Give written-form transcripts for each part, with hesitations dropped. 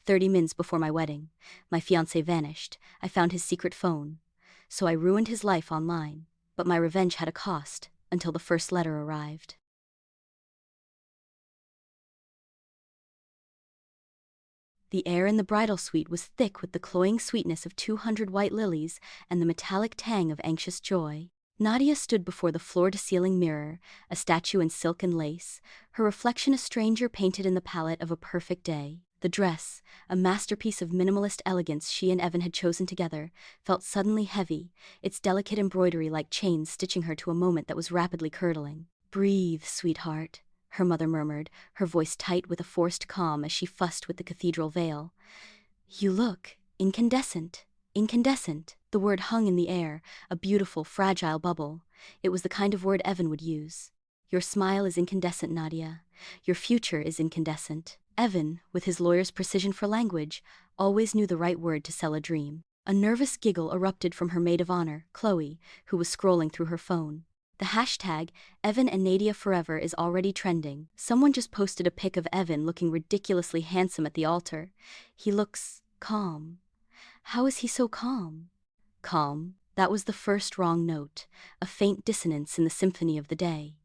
30 minutes before my wedding, my fiancé vanished. I found his secret phone. So I ruined his life online. But my revenge had a cost, until the first letter arrived. The air in the bridal suite was thick with the cloying sweetness of 200 white lilies and the metallic tang of anxious joy. Nadia stood before the floor-to-ceiling mirror, a statue in silk and lace, her reflection a stranger painted in the palette of a perfect day. The dress, a masterpiece of minimalist elegance she and Evan had chosen together, felt suddenly heavy, its delicate embroidery like chains stitching her to a moment that was rapidly curdling. "Breathe, sweetheart," her mother murmured, her voice tight with a forced calm as she fussed with the cathedral veil. "You look incandescent. Incandescent." The word hung in the air, a beautiful, fragile bubble. It was the kind of word Evan would use. "Your smile is incandescent, Nadia. Your future is incandescent." Evan, with his lawyer's precision for language, always knew the right word to sell a dream. A nervous giggle erupted from her maid of honor, Chloe, who was scrolling through her phone. The hashtag, Evan and Nadia Forever, is already trending. Someone just posted a pic of Evan looking ridiculously handsome at the altar. He looks calm. How is he so calm? Calm. That was the first wrong note, a faint dissonance in the symphony of the day.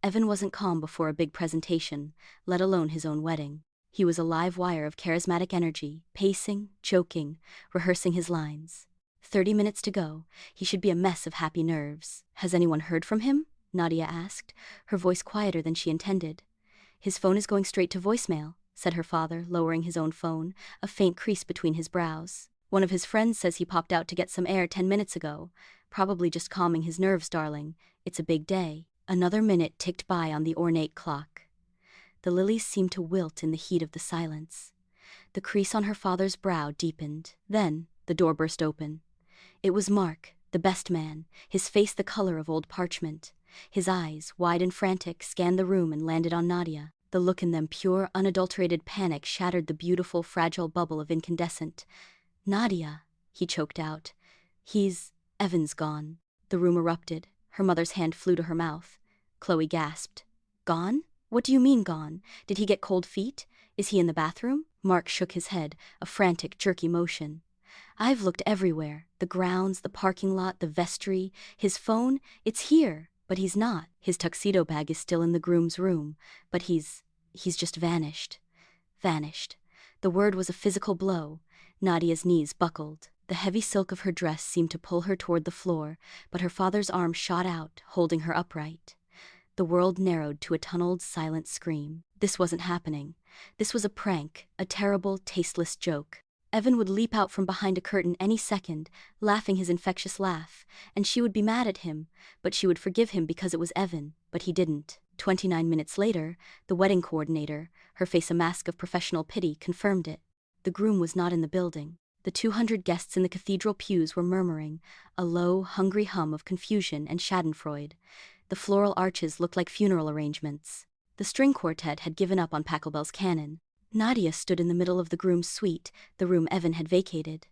Evan wasn't calm before a big presentation, let alone his own wedding. He was a live wire of charismatic energy, pacing, joking, rehearsing his lines. 30 minutes to go. He should be a mess of happy nerves. "Has anyone heard from him?" Nadia asked, her voice quieter than she intended. "His phone is going straight to voicemail," said her father, lowering his own phone, a faint crease between his brows. "One of his friends says he popped out to get some air 10 minutes ago. Probably just calming his nerves, darling. It's a big day." Another minute ticked by on the ornate clock. The lilies seemed to wilt in the heat of the silence. The crease on her father's brow deepened. Then, the door burst open. It was Mark, the best man, his face the color of old parchment. His eyes, wide and frantic, scanned the room and landed on Nadia. The look in them, pure, unadulterated panic, shattered the beautiful, fragile bubble of incandescent. "Nadia," he choked out. Evan's gone." The room erupted. Her mother's hand flew to her mouth. Chloe gasped. "Gone? What do you mean gone? Did he get cold feet? Is he in the bathroom?" Mark shook his head, a frantic, jerky motion. "I've looked everywhere. The grounds, the parking lot, the vestry. His phone, it's here. But he's not. His tuxedo bag is still in the groom's room. But he's just vanished." Vanished. The word was a physical blow. Nadia's knees buckled. The heavy silk of her dress seemed to pull her toward the floor, but her father's arm shot out, holding her upright. The world narrowed to a tunneled, silent scream. This wasn't happening. This was a prank, a terrible, tasteless joke. Evan would leap out from behind a curtain any second, laughing his infectious laugh, and she would be mad at him, but she would forgive him because it was Evan, but he didn't. 29 minutes later, the wedding coordinator, her face a mask of professional pity, confirmed it. The groom was not in the building. The 200 guests in the cathedral pews were murmuring, a low, hungry hum of confusion and schadenfreude. The floral arches looked like funeral arrangements. The string quartet had given up on Pachelbel's canon. Nadia stood in the middle of the groom's suite, the room Evan had vacated.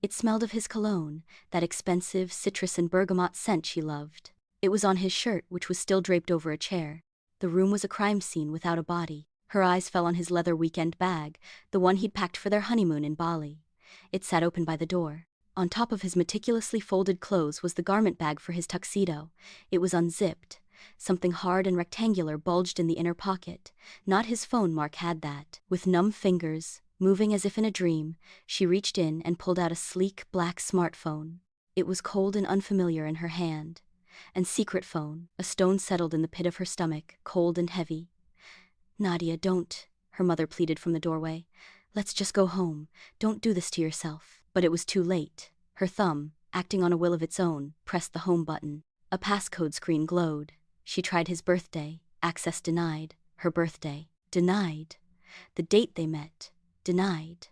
It smelled of his cologne, that expensive citrus and bergamot scent she loved. It was on his shirt, which was still draped over a chair. The room was a crime scene without a body. Her eyes fell on his leather weekend bag, the one he'd packed for their honeymoon in Bali. It sat open by the door. On top of his meticulously folded clothes was the garment bag for his tuxedo. It was unzipped. Something hard and rectangular bulged in the inner pocket. Not his phone. Mark had that. With numb fingers, moving as if in a dream, she reached in and pulled out a sleek, black smartphone. It was cold and unfamiliar in her hand. And secret phone. A stone settled in the pit of her stomach, cold and heavy. "Nadia, don't," her mother pleaded from the doorway. "Let's just go home. Don't do this to yourself." But it was too late. Her thumb, acting on a will of its own, pressed the home button. A passcode screen glowed. She tried his birthday. Access denied. Her birthday. Denied. The date they met. Denied.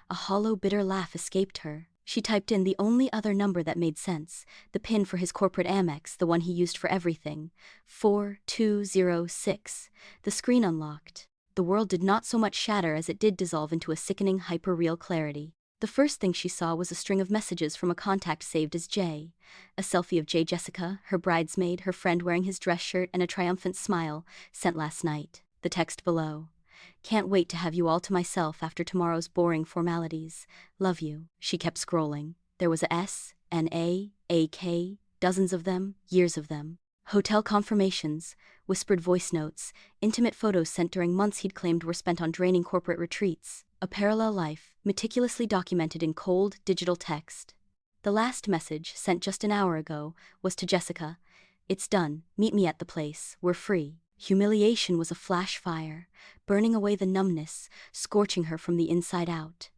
A hollow, bitter laugh escaped her. She typed in the only other number that made sense, the PIN for his corporate Amex, the one he used for everything. 4206. The screen unlocked. The world did not so much shatter as it did dissolve into a sickening, hyper-real clarity. The first thing she saw was a string of messages from a contact saved as J. A selfie of J. Jessica, her bridesmaid, her friend wearing his dress shirt and a triumphant smile, sent last night. The text below. Can't wait to have you all to myself after tomorrow's boring formalities. Love you. She kept scrolling. There was a S, an A K, dozens of them, years of them. Hotel confirmations, whispered voice notes, intimate photos sent during months he'd claimed were spent on draining corporate retreats. A parallel life, meticulously documented in cold, digital text. The last message, sent just an hour ago, was to Jessica. It's done. Meet me at the place. We're free. Humiliation was a flash fire, burning away the numbness, scorching her from the inside out.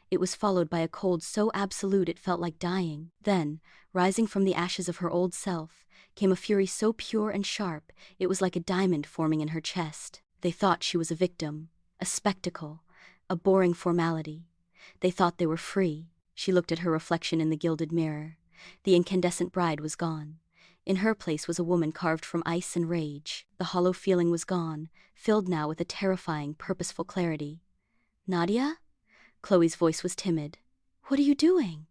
It was followed by a cold so absolute it felt like dying. Then, rising from the ashes of her old self, came a fury so pure and sharp, it was like a diamond forming in her chest. They thought she was a victim, a spectacle, a boring formality. They thought they were free. She looked at her reflection in the gilded mirror. The incandescent bride was gone. In her place was a woman carved from ice and rage. The hollow feeling was gone, filled now with a terrifying, purposeful clarity. Nadia? Chloe's voice was timid. What are you doing?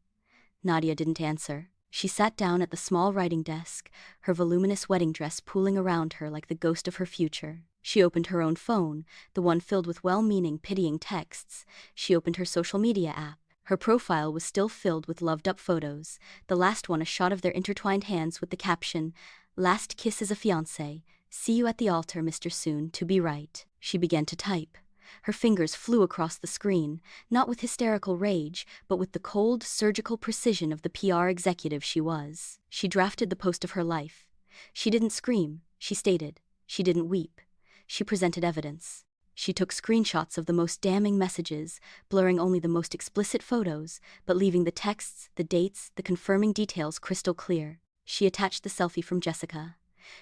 Nadia didn't answer. She sat down at the small writing desk, her voluminous wedding dress pooling around her like the ghost of her future. She opened her own phone, the one filled with well-meaning, pitying texts. She opened her social media app. Her profile was still filled with loved-up photos, the last one a shot of their intertwined hands with the caption, "Last kiss as a fiancé. See you at the altar, Mr. Soon-to-be right." She began to type. Her fingers flew across the screen, not with hysterical rage, but with the cold, surgical precision of the PR executive she was. She drafted the post of her life. She didn't scream, she stated. She didn't weep. She presented evidence. She took screenshots of the most damning messages, blurring only the most explicit photos, but leaving the texts, the dates, the confirming details crystal clear. She attached the selfie from Jessica.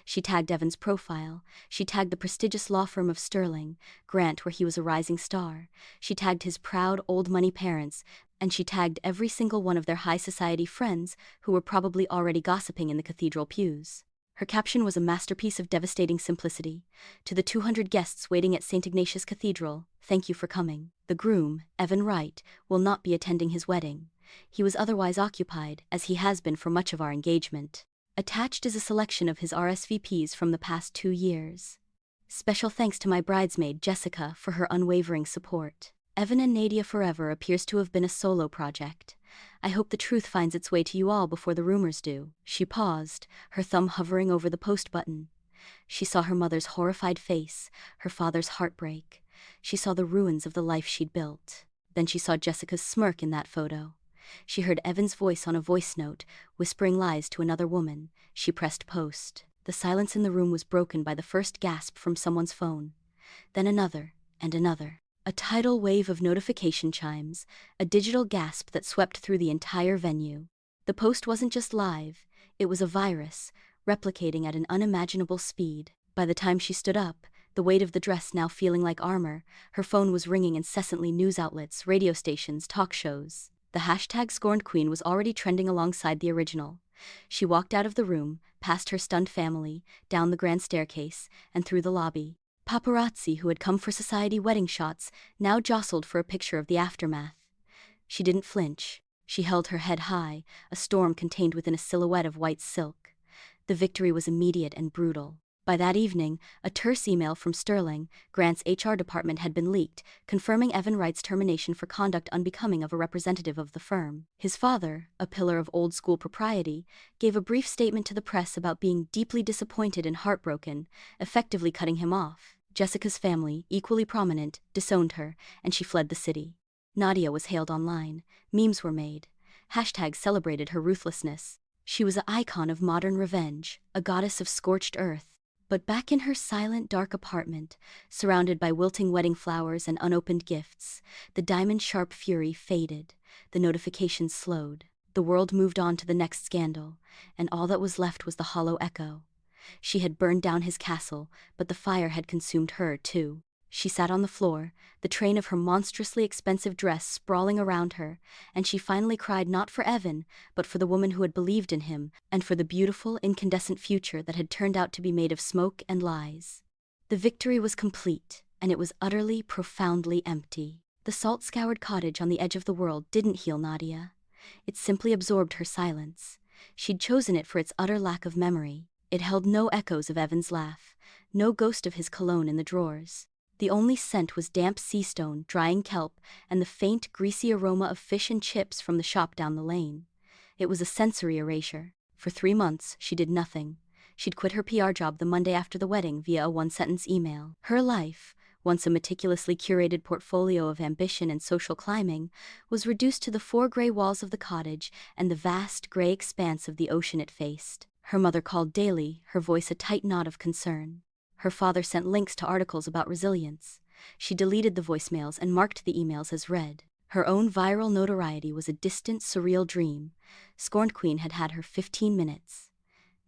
She tagged Evan's profile. She tagged the prestigious law firm of Sterling, Grant, where he was a rising star. She tagged his proud, old-money parents, and she tagged every single one of their high society friends who were probably already gossiping in the cathedral pews. Her caption was a masterpiece of devastating simplicity. To the 200 guests waiting at St. Ignatius Cathedral, thank you for coming. The groom, Evan Wright, will not be attending his wedding. He was otherwise occupied, as he has been for much of our engagement. Attached is a selection of his RSVPs from the past 2 years. Special thanks to my bridesmaid, Jessica, for her unwavering support. Evan and Nadia Forever appears to have been a solo project. I hope the truth finds its way to you all before the rumors do. She paused, her thumb hovering over the post button. She saw her mother's horrified face, her father's heartbreak. She saw the ruins of the life she'd built. Then she saw Jessica's smirk in that photo. She heard Evan's voice on a voice note, whispering lies to another woman. She pressed post. The silence in the room was broken by the first gasp from someone's phone. Then another, and another. A tidal wave of notification chimes, a digital gasp that swept through the entire venue. The post wasn't just live, it was a virus, replicating at an unimaginable speed. By the time she stood up, the weight of the dress now feeling like armor, her phone was ringing incessantly. News outlets, radio stations, talk shows. The hashtag Scorned Queen was already trending alongside the original. She walked out of the room, past her stunned family, down the grand staircase, and through the lobby. Paparazzi who had come for society wedding shots now jostled for a picture of the aftermath. She didn't flinch. She held her head high, a storm contained within a silhouette of white silk. The victory was immediate and brutal. By that evening, a terse email from Sterling, Grant's HR department, had been leaked, confirming Evan Wright's termination for conduct unbecoming of a representative of the firm. His father, a pillar of old-school propriety, gave a brief statement to the press about being deeply disappointed and heartbroken, effectively cutting him off. Jessica's family, equally prominent, disowned her, and she fled the city. Nadia was hailed online. Memes were made. Hashtags celebrated her ruthlessness. She was an icon of modern revenge, a goddess of scorched earth. But back in her silent, dark apartment, surrounded by wilting wedding flowers and unopened gifts, the diamond-sharp fury faded, the notifications slowed. The world moved on to the next scandal, and all that was left was the hollow echo. She had burned down his castle, but the fire had consumed her, too. She sat on the floor, the train of her monstrously expensive dress sprawling around her, and she finally cried not for Evan, but for the woman who had believed in him, and for the beautiful, incandescent future that had turned out to be made of smoke and lies. The victory was complete, and it was utterly, profoundly empty. The salt-scoured cottage on the edge of the world didn't heal Nadia. It simply absorbed her silence. She'd chosen it for its utter lack of memory. It held no echoes of Evan's laugh, no ghost of his cologne in the drawers. The only scent was damp sea stone, drying kelp, and the faint, greasy aroma of fish and chips from the shop down the lane. It was a sensory erasure. For 3 months, she did nothing. She'd quit her PR job the Monday after the wedding via a one-sentence email. Her life, once a meticulously curated portfolio of ambition and social climbing, was reduced to the 4 gray walls of the cottage and the vast gray expanse of the ocean it faced. Her mother called daily, her voice a tight knot of concern. Her father sent links to articles about resilience. She deleted the voicemails and marked the emails as read. Her own viral notoriety was a distant, surreal dream. Scorned Queen had had her 15 minutes.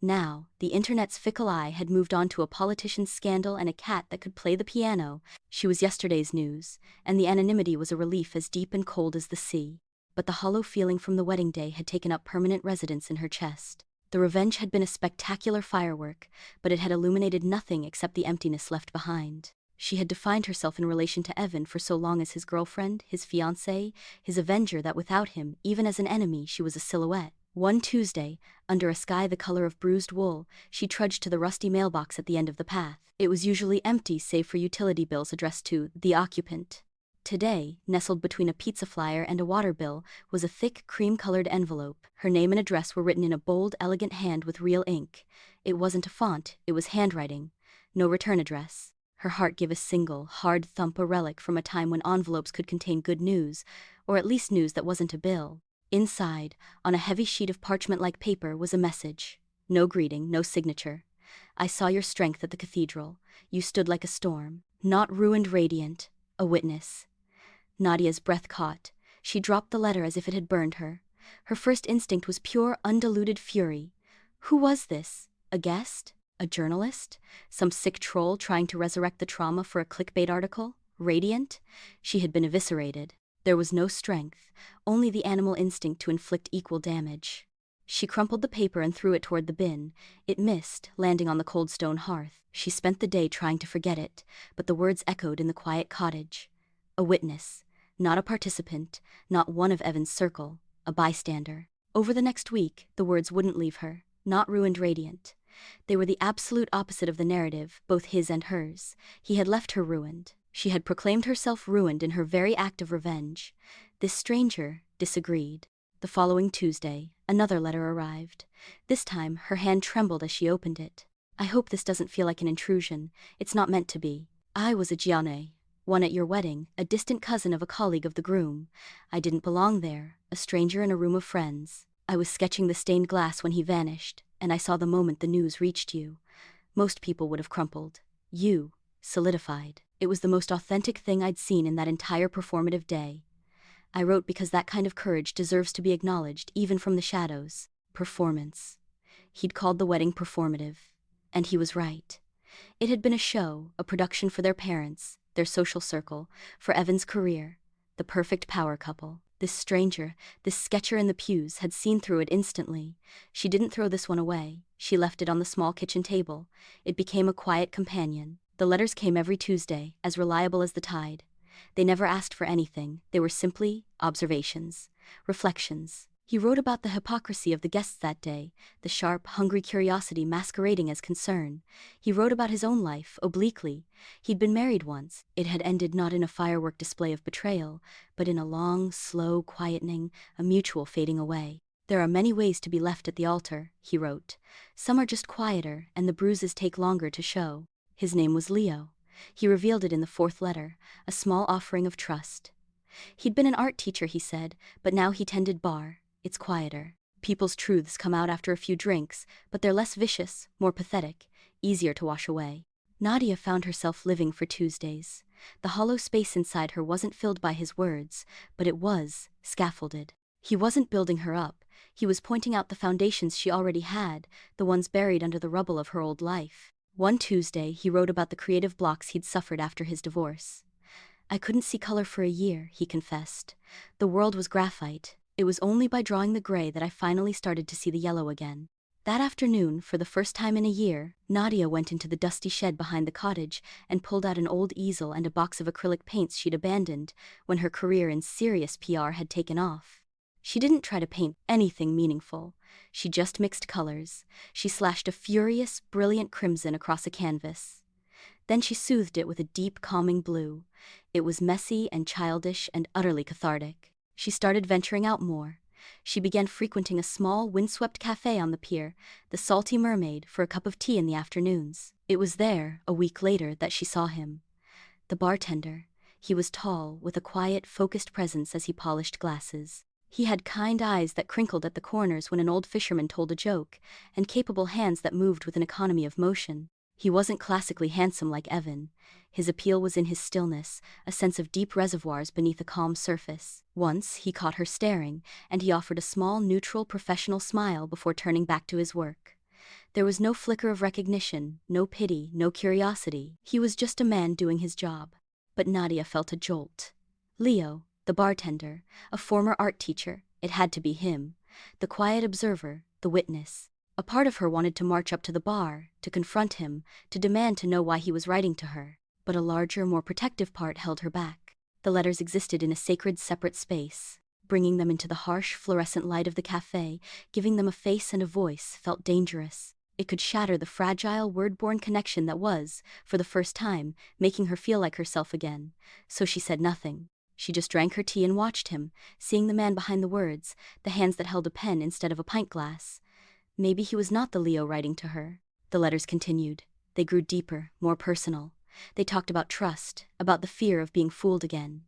Now, the internet's fickle eye had moved on to a politician's scandal and a cat that could play the piano. She was yesterday's news, and the anonymity was a relief as deep and cold as the sea. But the hollow feeling from the wedding day had taken up permanent residence in her chest. The revenge had been a spectacular firework, but it had illuminated nothing except the emptiness left behind. She had defined herself in relation to Evan for so long as his girlfriend, his fiancé, his avenger, that without him, even as an enemy, she was a silhouette. One Tuesday, under a sky the color of bruised wool, she trudged to the rusty mailbox at the end of the path. It was usually empty save for utility bills addressed to the occupant. Today, nestled between a pizza flyer and a water bill, was a thick, cream-colored envelope. Her name and address were written in a bold, elegant hand with real ink. It wasn't a font, it was handwriting. No return address. Her heart gave a single, hard thump, a relic from a time when envelopes could contain good news, or at least news that wasn't a bill. Inside, on a heavy sheet of parchment-like paper, was a message. No greeting, no signature. I saw your strength at the cathedral. You stood like a storm, not ruined, radiant. A witness. Nadia's breath caught. She dropped the letter as if it had burned her. Her first instinct was pure, undiluted fury. Who was this? A guest? A journalist? Some sick troll trying to resurrect the trauma for a clickbait article? Radiant? She had been eviscerated. There was no strength, only the animal instinct to inflict equal damage. She crumpled the paper and threw it toward the bin. It missed, landing on the cold stone hearth. She spent the day trying to forget it, but the words echoed in the quiet cottage. A witness. Not a participant, not one of Evan's circle, a bystander. Over the next week, the words wouldn't leave her. Not ruined, radiant. They were the absolute opposite of the narrative, both his and hers. He had left her ruined. She had proclaimed herself ruined in her very act of revenge. This stranger disagreed. The following Tuesday, another letter arrived. This time, her hand trembled as she opened it. I hope this doesn't feel like an intrusion. It's not meant to be. I was a Gianne. One at your wedding, a distant cousin of a colleague of the groom. I didn't belong there, a stranger in a room of friends. I was sketching the stained glass when he vanished, and I saw the moment the news reached you. Most people would have crumpled. You, solidified. It was the most authentic thing I'd seen in that entire performative day. I wrote because that kind of courage deserves to be acknowledged, even from the shadows. Performance. He'd called the wedding performative. And he was right. It had been a show, a production for their parents, their social circle, for Evan's career, the perfect power couple. This stranger, this sketcher in the pews, had seen through it instantly. She didn't throw this one away. She left it on the small kitchen table. It became a quiet companion. The letters came every Tuesday, as reliable as the tide. They never asked for anything. They were simply observations, reflections. He wrote about the hypocrisy of the guests that day, the sharp, hungry curiosity masquerading as concern. He wrote about his own life, obliquely. He'd been married once. It had ended not in a firework display of betrayal, but in a long, slow quietening, a mutual fading away. There are many ways to be left at the altar, he wrote. Some are just quieter, and the bruises take longer to show. His name was Leo. He revealed it in the 4th letter, a small offering of trust. He'd been an art teacher, he said, but now he tended bar. It's quieter. People's truths come out after a few drinks, but they're less vicious, more pathetic, easier to wash away. Nadia found herself living for Tuesdays. The hollow space inside her wasn't filled by his words, but it was scaffolded. He wasn't building her up. He was pointing out the foundations she already had, the ones buried under the rubble of her old life. One Tuesday, he wrote about the creative blocks he'd suffered after his divorce. I couldn't see color for a year, he confessed. The world was graphite. It was only by drawing the gray that I finally started to see the yellow again. That afternoon, for the first time in a year, Nadia went into the dusty shed behind the cottage and pulled out an old easel and a box of acrylic paints she'd abandoned when her career in serious PR had taken off. She didn't try to paint anything meaningful. She just mixed colors. She slashed a furious, brilliant crimson across a canvas. Then she soothed it with a deep, calming blue. It was messy and childish and utterly cathartic. She started venturing out more. She began frequenting a small, windswept cafe on the pier, the Salty Mermaid, for a cup of tea in the afternoons. It was there, a week later, that she saw him. The bartender. He was tall, with a quiet, focused presence as he polished glasses. He had kind eyes that crinkled at the corners when an old fisherman told a joke, and capable hands that moved with an economy of motion. He wasn't classically handsome like Evan. His appeal was in his stillness, a sense of deep reservoirs beneath a calm surface. Once, he caught her staring, and he offered a small, neutral, professional smile before turning back to his work. There was no flicker of recognition, no pity, no curiosity. He was just a man doing his job. But Nadia felt a jolt. Leo, the bartender, a former art teacher, it had to be him. The quiet observer, the witness. A part of her wanted to march up to the bar, to confront him, to demand to know why he was writing to her. But a larger, more protective part held her back. The letters existed in a sacred, separate space. Bringing them into the harsh, fluorescent light of the cafe, giving them a face and a voice, felt dangerous. It could shatter the fragile, word-born connection that was, for the first time, making her feel like herself again. So she said nothing. She just drank her tea and watched him, seeing the man behind the words, the hands that held a pen instead of a pint glass. Maybe he was not the Leo writing to her. The letters continued. They grew deeper, more personal. They talked about trust, about the fear of being fooled again.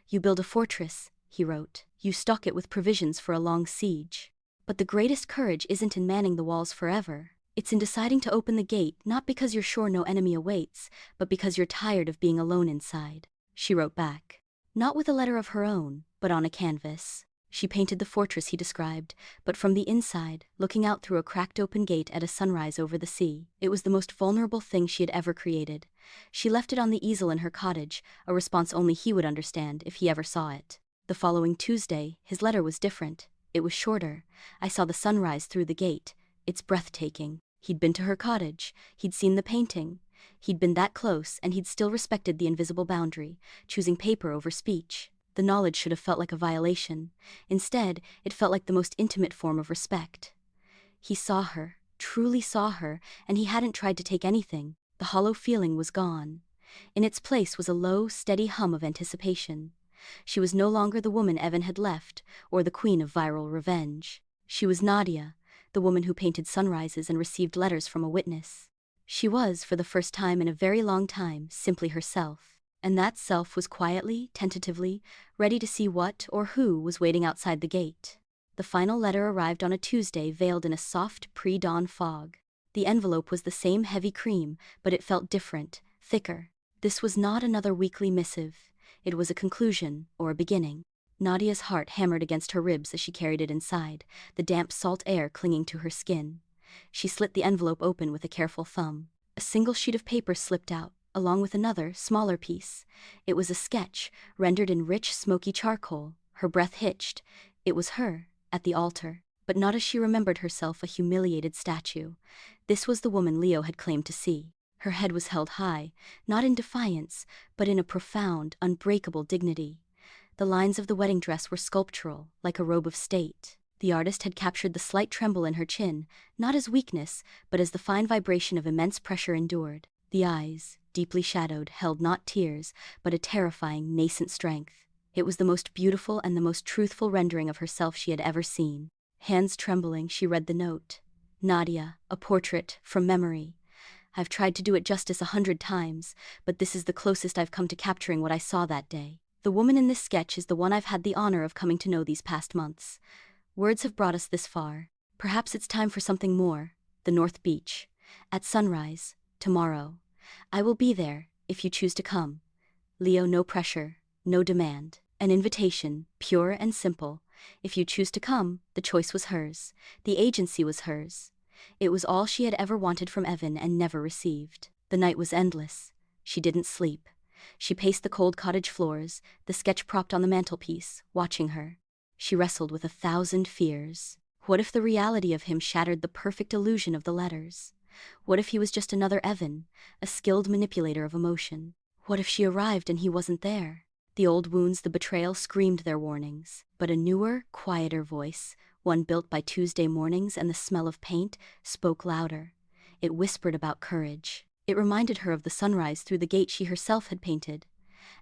"You build a fortress," he wrote. "You stock it with provisions for a long siege. But the greatest courage isn't in manning the walls forever. It's in deciding to open the gate, not because you're sure no enemy awaits, but because you're tired of being alone inside." She wrote back. Not with a letter of her own, but on a canvas. She painted the fortress he described, but from the inside, looking out through a cracked open gate at a sunrise over the sea. It was the most vulnerable thing she had ever created. She left it on the easel in her cottage, a response only he would understand if he ever saw it. The following Tuesday, his letter was different. It was shorter. "I saw the sunrise through the gate. It's breathtaking." He'd been to her cottage. He'd seen the painting. He'd been that close, and he'd still respected the invisible boundary, choosing paper over speech. The knowledge should have felt like a violation. Instead, it felt like the most intimate form of respect. He saw her, truly saw her, and he hadn't tried to take anything. The hollow feeling was gone. In its place was a low, steady hum of anticipation. She was no longer the woman Evan had left, or the queen of viral revenge. She was Nadia, the woman who painted sunrises and received letters from a witness. She was, for the first time in a very long time, simply herself. And that self was quietly, tentatively, ready to see what or who was waiting outside the gate. The final letter arrived on a Tuesday, veiled in a soft, pre-dawn fog. The envelope was the same heavy cream, but it felt different, thicker. This was not another weekly missive. It was a conclusion, or a beginning. Nadia's heart hammered against her ribs as she carried it inside, the damp salt air clinging to her skin. She slit the envelope open with a careful thumb. A single sheet of paper slipped out, along with another, smaller piece. It was a sketch, rendered in rich, smoky charcoal. Her breath hitched. It was her, at the altar, but not as she remembered herself, a humiliated statue. This was the woman Leo had claimed to see. Her head was held high, not in defiance, but in a profound, unbreakable dignity. The lines of the wedding dress were sculptural, like a robe of state. The artist had captured the slight tremble in her chin, not as weakness, but as the fine vibration of immense pressure endured. The eyes, deeply shadowed, held not tears, but a terrifying, nascent strength. It was the most beautiful and the most truthful rendering of herself she had ever seen. Hands trembling, she read the note. "Nadia, a portrait, from memory. I've tried to do it justice 100 times, but this is the closest I've come to capturing what I saw that day. The woman in this sketch is the one I've had the honor of coming to know these past months. Words have brought us this far. Perhaps it's time for something more. The North Beach. At sunrise. Tomorrow. I will be there, if you choose to come. Leo, no pressure, no demand. An invitation, pure and simple. If you choose to come, the choice was hers. The agency was hers. It was all she had ever wanted from Evan and never received. The night was endless. She didn't sleep. She paced the cold cottage floors, the sketch propped on the mantelpiece, watching her. She wrestled with 1,000 fears. What if the reality of him shattered the perfect illusion of the letters? What if he was just another Evan, a skilled manipulator of emotion? What if she arrived and he wasn't there? The old wounds, the betrayal, screamed their warnings. But a newer, quieter voice, one built by Tuesday mornings and the smell of paint, spoke louder. It whispered about courage. It reminded her of the sunrise through the gate she herself had painted.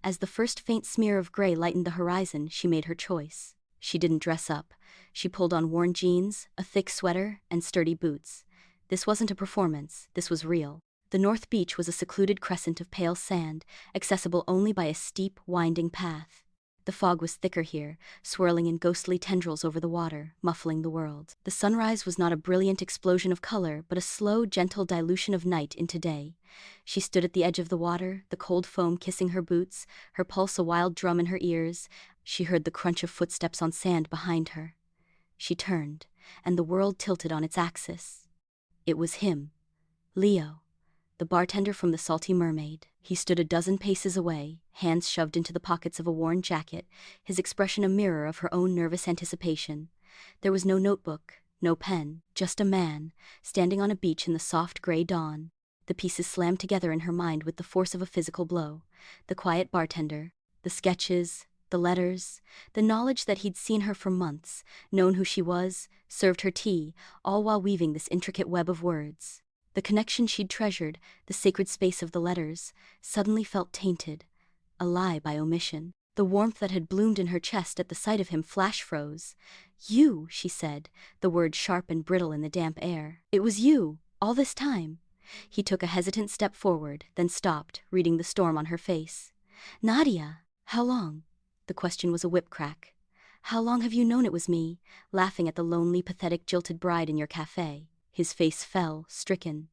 As the first faint smear of gray lightened the horizon, she made her choice. She didn't dress up. She pulled on worn jeans, a thick sweater, and sturdy boots. This wasn't a performance, this was real. The North Beach was a secluded crescent of pale sand, accessible only by a steep, winding path. The fog was thicker here, swirling in ghostly tendrils over the water, muffling the world. The sunrise was not a brilliant explosion of color, but a slow, gentle dilution of night into day. She stood at the edge of the water, the cold foam kissing her boots, her pulse a wild drum in her ears. She heard the crunch of footsteps on sand behind her. She turned, and the world tilted on its axis. It was him, Leo, the bartender from the Salty Mermaid. He stood a dozen paces away, hands shoved into the pockets of a worn jacket, his expression a mirror of her own nervous anticipation. There was no notebook, no pen, just a man, standing on a beach in the soft gray dawn. The pieces slammed together in her mind with the force of a physical blow. The quiet bartender, the sketches, the letters, the knowledge that he'd seen her for months, known who she was, served her tea, all while weaving this intricate web of words. The connection she'd treasured, the sacred space of the letters, suddenly felt tainted, a lie by omission. The warmth that had bloomed in her chest at the sight of him flash froze. "You," she said, the word sharp and brittle in the damp air. "It was you, all this time." He took a hesitant step forward, then stopped, reading the storm on her face. "Nadia, how long?" The question was a whip crack. "How long have you known it was me, laughing at the lonely, pathetic, jilted bride in your cafe?" His face fell, stricken.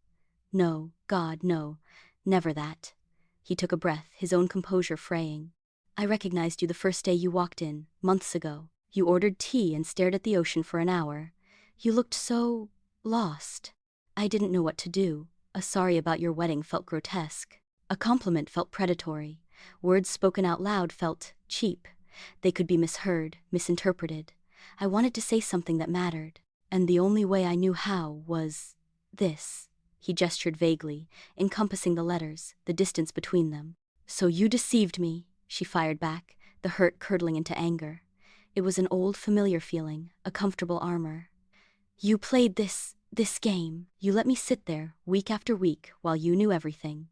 "No, God, no. Never that." He took a breath, his own composure fraying. "I recognized you the first day you walked in, months ago. You ordered tea and stared at the ocean for an hour. You looked so lost. I didn't know what to do. A sorry about your wedding felt grotesque. A compliment felt predatory. Words spoken out loud felt cheap. They could be misheard, misinterpreted. I wanted to say something that mattered. And the only way I knew how was this." He gestured vaguely, encompassing the letters, the distance between them. "So you deceived me," she fired back, the hurt curdling into anger. It was an old, familiar feeling, a comfortable armor. "You played this game. You let me sit there, week after week, while you knew everything."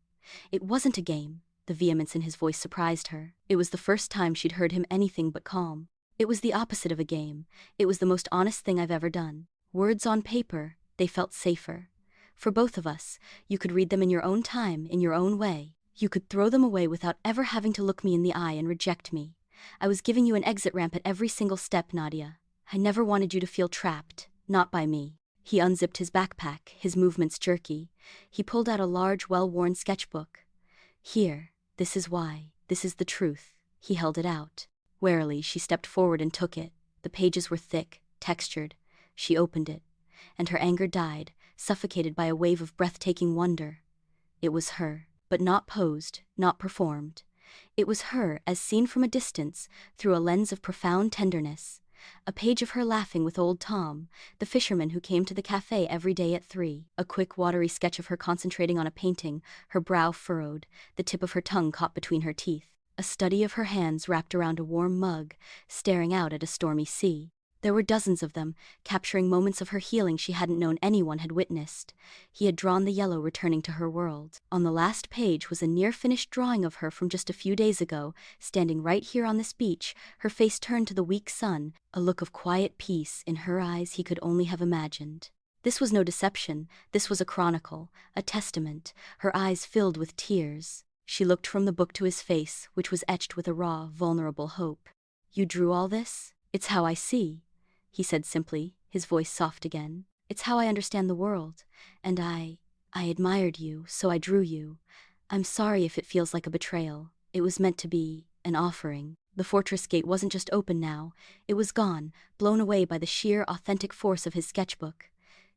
It wasn't a game. The vehemence in his voice surprised her. It was the first time she'd heard him anything but calm. It was the opposite of a game. It was the most honest thing I've ever done. Words on paper, they felt safer. For both of us, you could read them in your own time, in your own way. You could throw them away without ever having to look me in the eye and reject me. I was giving you an exit ramp at every single step, Nadia. I never wanted you to feel trapped, not by me." He unzipped his backpack, his movements jerky. He pulled out a large, well-worn sketchbook. "Here, this is why, this is the truth." He held it out. Warily, she stepped forward and took it. The pages were thick, textured. She opened it, and her anger died, suffocated by a wave of breathtaking wonder. It was her, but not posed, not performed. It was her, as seen from a distance, through a lens of profound tenderness. A page of her laughing with old Tom, the fisherman who came to the cafe every day at 3. A quick, watery sketch of her concentrating on a painting, her brow furrowed, the tip of her tongue caught between her teeth. A study of her hands wrapped around a warm mug, staring out at a stormy sea. There were dozens of them, capturing moments of her healing she hadn't known anyone had witnessed. He had drawn the yellow returning to her world. On the last page was a near-finished drawing of her from just a few days ago, standing right here on this beach, her face turned to the weak sun, a look of quiet peace in her eyes he could only have imagined. This was no deception, this was a chronicle, a testament, her eyes filled with tears. She looked from the book to his face, which was etched with a raw, vulnerable hope. "You drew all this? It's how I see," he said simply, his voice soft again. "It's how I understand the world. And I admired you, so I drew you. I'm sorry if it feels like a betrayal. It was meant to be an offering." The fortress gate wasn't just open now. It was gone, blown away by the sheer, authentic force of his sketchbook.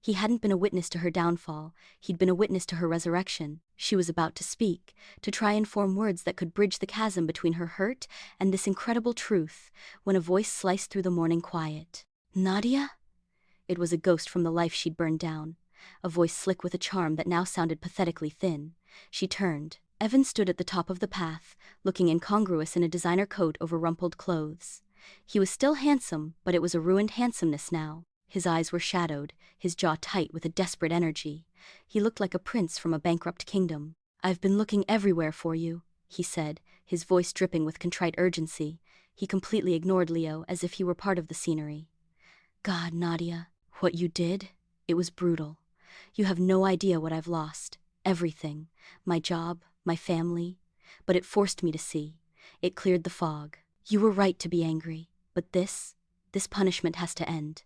He hadn't been a witness to her downfall. He'd been a witness to her resurrection. She was about to speak, to try and form words that could bridge the chasm between her hurt and this incredible truth, when a voice sliced through the morning quiet. "Nadia?" It was a ghost from the life she'd burned down, a voice slick with a charm that now sounded pathetically thin. She turned. Evan stood at the top of the path, looking incongruous in a designer coat over rumpled clothes. He was still handsome, but it was a ruined handsomeness now. His eyes were shadowed, his jaw tight with a desperate energy. He looked like a prince from a bankrupt kingdom. "I've been looking everywhere for you," he said, his voice dripping with contrite urgency. He completely ignored Leo as if he were part of the scenery. "God, Nadia, what you did? It was brutal. You have no idea what I've lost. Everything. My job, my family. But it forced me to see. It cleared the fog. You were right to be angry. But this punishment has to end.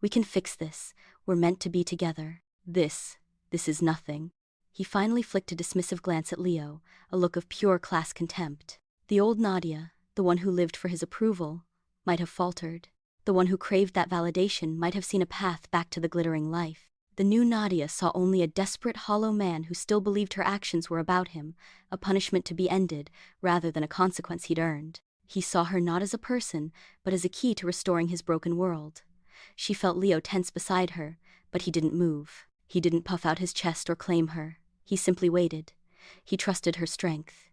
We can fix this. We're meant to be together. This is nothing." He finally flicked a dismissive glance at Leo, a look of pure class contempt. The old Nadia, the one who lived for his approval, might have faltered. The one who craved that validation might have seen a path back to the glittering life. The new Nadia saw only a desperate, hollow man who still believed her actions were about him, a punishment to be ended, rather than a consequence he'd earned. He saw her not as a person, but as a key to restoring his broken world. She felt Leo tense beside her, but he didn't move. He didn't puff out his chest or claim her. He simply waited. He trusted her strength.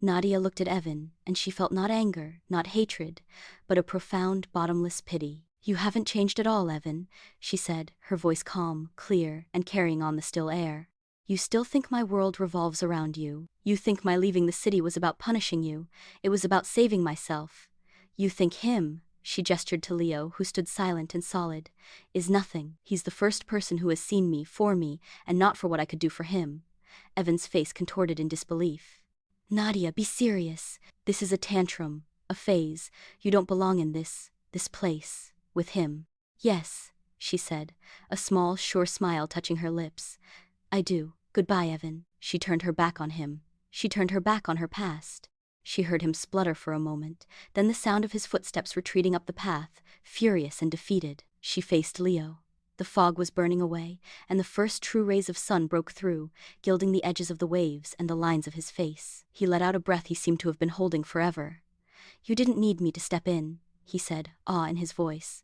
Nadia looked at Evan, and she felt not anger, not hatred, but a profound, bottomless pity. "You haven't changed at all, Evan," she said, her voice calm, clear, and carrying on the still air. "You still think my world revolves around you. You think my leaving the city was about punishing you. It was about saving myself. You think him," she gestured to Leo, who stood silent and solid, "is nothing. He's the first person who has seen me, for me, and not for what I could do for him." Evan's face contorted in disbelief. "Nadia, be serious. This is a tantrum, a phase. You don't belong in this place, with him." "Yes," she said, a small, sure smile touching her lips. "I do. Goodbye, Evan." She turned her back on him. She turned her back on her past. She heard him splutter for a moment, then the sound of his footsteps retreating up the path, furious and defeated. She faced Leo. The fog was burning away, and the first true rays of sun broke through, gilding the edges of the waves and the lines of his face. He let out a breath he seemed to have been holding forever. "You didn't need me to step in," he said, awe in his voice.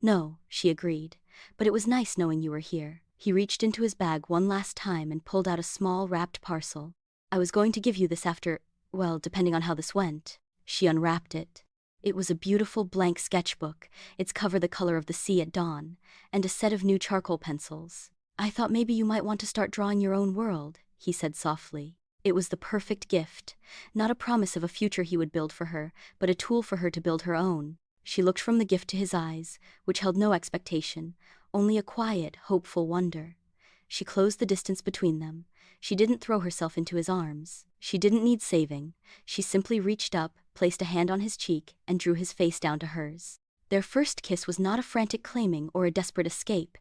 "No," she agreed, "but it was nice knowing you were here." He reached into his bag one last time and pulled out a small, wrapped parcel. "I was going to give you this after, well, depending on how this went." She unwrapped it. It was a beautiful blank sketchbook, its cover the color of the sea at dawn, and a set of new charcoal pencils. "I thought maybe you might want to start drawing your own world," he said softly. It was the perfect gift, not a promise of a future he would build for her, but a tool for her to build her own. She looked from the gift to his eyes, which held no expectation, only a quiet, hopeful wonder. She closed the distance between them. She didn't throw herself into his arms. She didn't need saving. She simply reached up, placed a hand on his cheek, and drew his face down to hers. Their first kiss was not a frantic claiming or a desperate escape.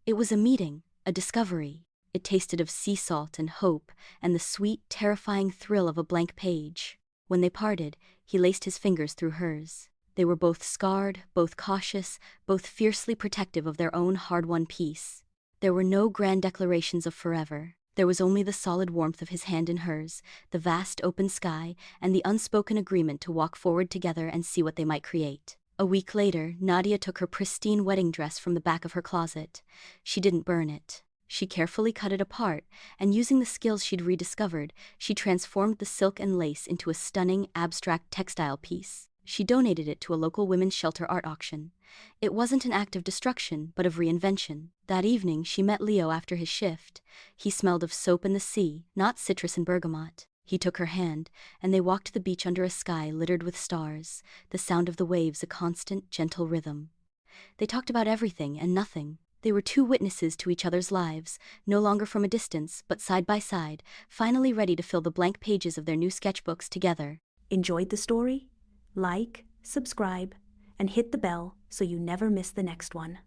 It was a meeting, a discovery. It tasted of sea salt and hope, and the sweet, terrifying thrill of a blank page. When they parted, he laced his fingers through hers. They were both scarred, both cautious, both fiercely protective of their own hard-won peace. There were no grand declarations of forever. There was only the solid warmth of his hand in hers, the vast open sky, and the unspoken agreement to walk forward together and see what they might create. A week later, Nadia took her pristine wedding dress from the back of her closet. She didn't burn it. She carefully cut it apart, and using the skills she'd rediscovered, she transformed the silk and lace into a stunning, abstract textile piece. She donated it to a local women's shelter art auction. It wasn't an act of destruction, but of reinvention. That evening, she met Leo after his shift. He smelled of soap and the sea, not citrus and bergamot. He took her hand, and they walked to the beach under a sky littered with stars, the sound of the waves a constant, gentle rhythm. They talked about everything and nothing. They were two witnesses to each other's lives, no longer from a distance, but side by side, finally ready to fill the blank pages of their new sketchbooks together. Enjoyed the story? Like, subscribe, and hit the bell so you never miss the next one.